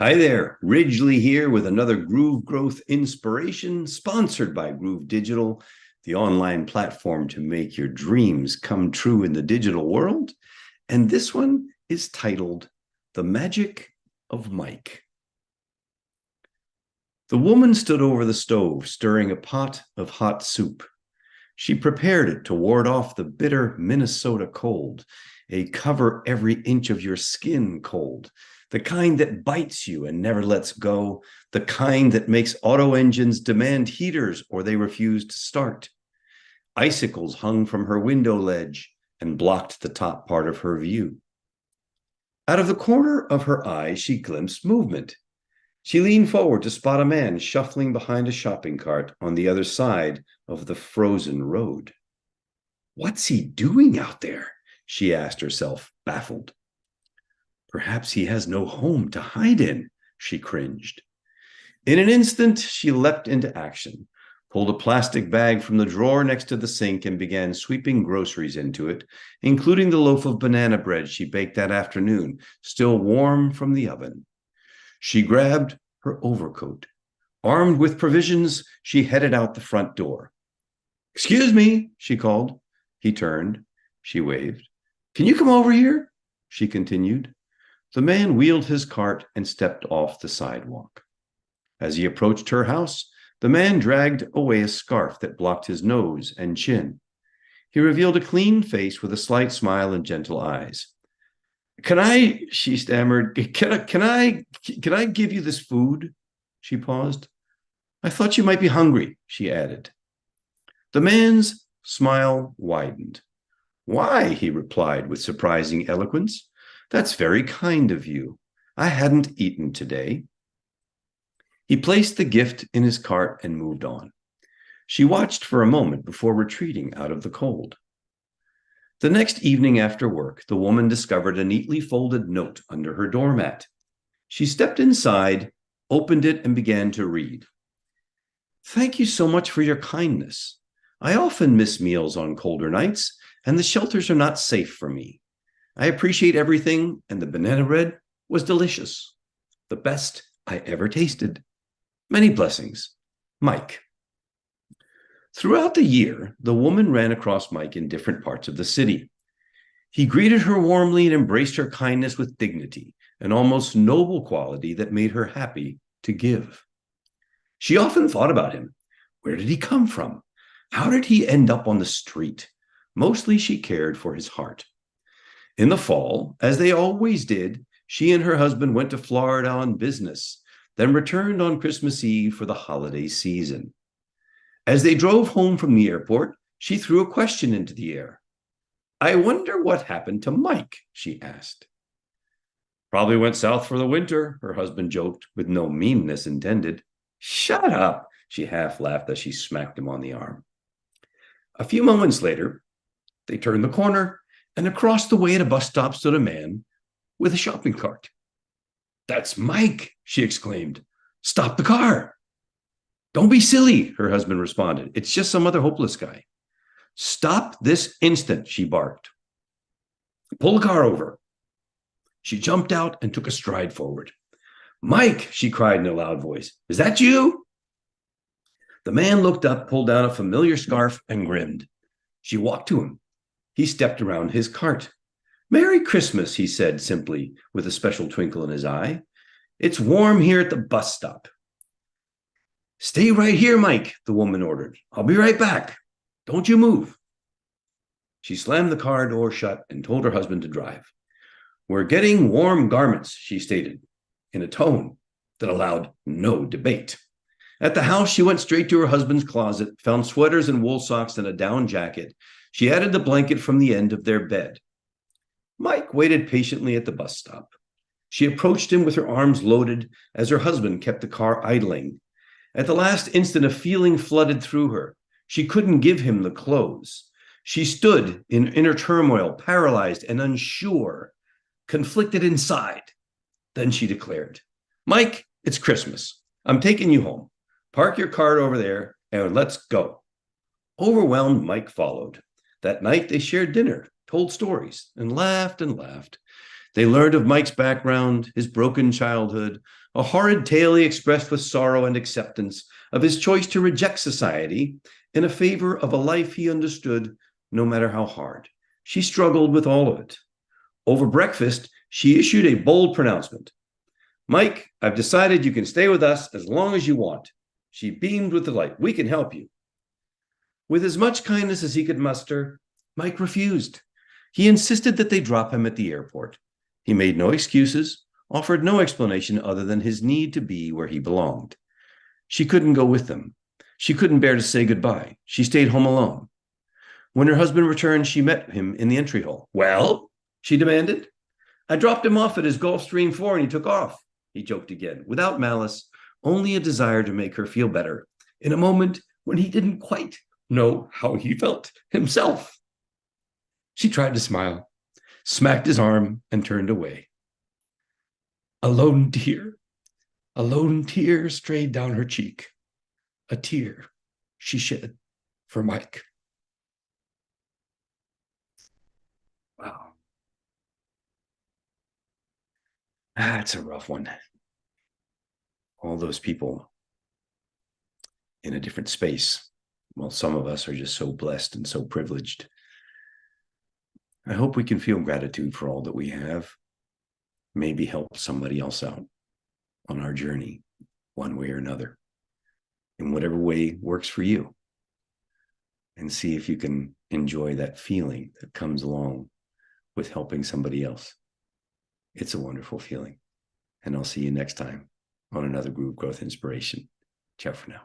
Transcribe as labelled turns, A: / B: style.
A: Hi there, Ridgely here with another Groove Growth inspiration sponsored by Groove Digital, the online platform to make your dreams come true in the digital world. And this one is titled The Magic of Mike. The woman stood over the stove, stirring a pot of hot soup. She prepared it to ward off the bitter Minnesota cold, a cover every inch of your skin cold. The kind that bites you and never lets go, the kind that makes auto engines demand heaters or they refuse to start. Icicles hung from her window ledge and blocked the top part of her view. Out of the corner of her eye, she glimpsed movement. She leaned forward to spot a man shuffling behind a shopping cart on the other side of the frozen road. What's he doing out there? She asked herself, baffled. Perhaps he has no home to hide in, she cringed. In an instant, she leapt into action, pulled a plastic bag from the drawer next to the sink and began sweeping groceries into it, including the loaf of banana bread she baked that afternoon, still warm from the oven. She grabbed her overcoat. Armed with provisions, she headed out the front door. "Excuse me," she called. He turned. She waved. "Can you come over here?" she continued. The man wheeled his cart and stepped off the sidewalk. As he approached her house, the man dragged away a scarf that blocked his nose and chin. He revealed a clean face with a slight smile and gentle eyes. She stammered, can I give you this food? She paused. I thought you might be hungry, she added. The man's smile widened. Why, he replied with surprising eloquence. That's very kind of you. I hadn't eaten today. He placed the gift in his cart and moved on. She watched for a moment before retreating out of the cold. The next evening after work, the woman discovered a neatly folded note under her doormat. She stepped inside, opened it, and began to read. Thank you so much for your kindness. I often miss meals on colder nights, and the shelters are not safe for me. I appreciate everything, and the banana bread was delicious. The best I ever tasted. Many blessings. Mike. Throughout the year, the woman ran across Mike in different parts of the city. He greeted her warmly and embraced her kindness with dignity, an almost noble quality that made her happy to give. She often thought about him. Where did he come from? How did he end up on the street? Mostly she cared for his heart. In the fall, as they always did, she and her husband went to Florida on business, then returned on Christmas Eve for the holiday season. As they drove home from the airport, she threw a question into the air. I wonder what happened to Mike, she asked. Probably went south for the winter, her husband joked, with no meanness intended. Shut up, she half laughed as she smacked him on the arm. A few moments later, they turned the corner, and across the way at a bus stop stood a man with a shopping cart. That's Mike, she exclaimed. Stop the car. Don't be silly, her husband responded. It's just some other hopeless guy. Stop this instant, she barked. Pull the car over. She jumped out and took a stride forward. Mike, she cried in a loud voice. Is that you? The man looked up, pulled down a familiar scarf, and grinned. She walked to him. He stepped around his cart. Merry Christmas, he said simply, with a special twinkle in his eye. It's warm here at the bus stop. Stay right here, Mike, the woman ordered. I'll be right back. Don't you move. She slammed the car door shut and told her husband to drive. We're getting warm garments, she stated, in a tone that allowed no debate. At the house, she went straight to her husband's closet, found sweaters and wool socks and a down jacket. She added the blanket from the end of their bed. Mike waited patiently at the bus stop. She approached him with her arms loaded as her husband kept the car idling. At the last instant, a feeling flooded through her. She couldn't give him the clothes. She stood in inner turmoil, paralyzed and unsure, conflicted inside. Then she declared, Mike, it's Christmas. I'm taking you home. Park your car over there and let's go. Overwhelmed, Mike followed. That night, they shared dinner, told stories, and laughed and laughed. They learned of Mike's background, his broken childhood, a horrid tale he expressed with sorrow and acceptance of his choice to reject society in a favor of a life he understood, no matter how hard. She struggled with all of it. Over breakfast, she issued a bold pronouncement. Mike, I've decided you can stay with us as long as you want. She beamed with delight. We can help you. With as much kindness as he could muster, Mike refused. He insisted that they drop him at the airport. He made no excuses, offered no explanation other than his need to be where he belonged. She couldn't go with them. She couldn't bear to say goodbye. She stayed home alone. When her husband returned, she met him in the entry hall. Well, she demanded. I dropped him off at his Gulfstream 4 and he took off. He joked again, without malice, only a desire to make her feel better, in a moment when he didn't quite know how he felt himself. She tried to smile, smacked his arm, and turned away. A lone tear strayed down her cheek, a tear she shed for Mike. Wow. That's a rough one. All those people in a different space. Well, some of us are just so blessed and so privileged. I hope we can feel gratitude for all that we have. Maybe help somebody else out on our journey, one way or another, in whatever way works for you. And see if you can enjoy that feeling that comes along with helping somebody else. It's a wonderful feeling. And I'll see you next time on another Group Growth Inspiration. Ciao for now.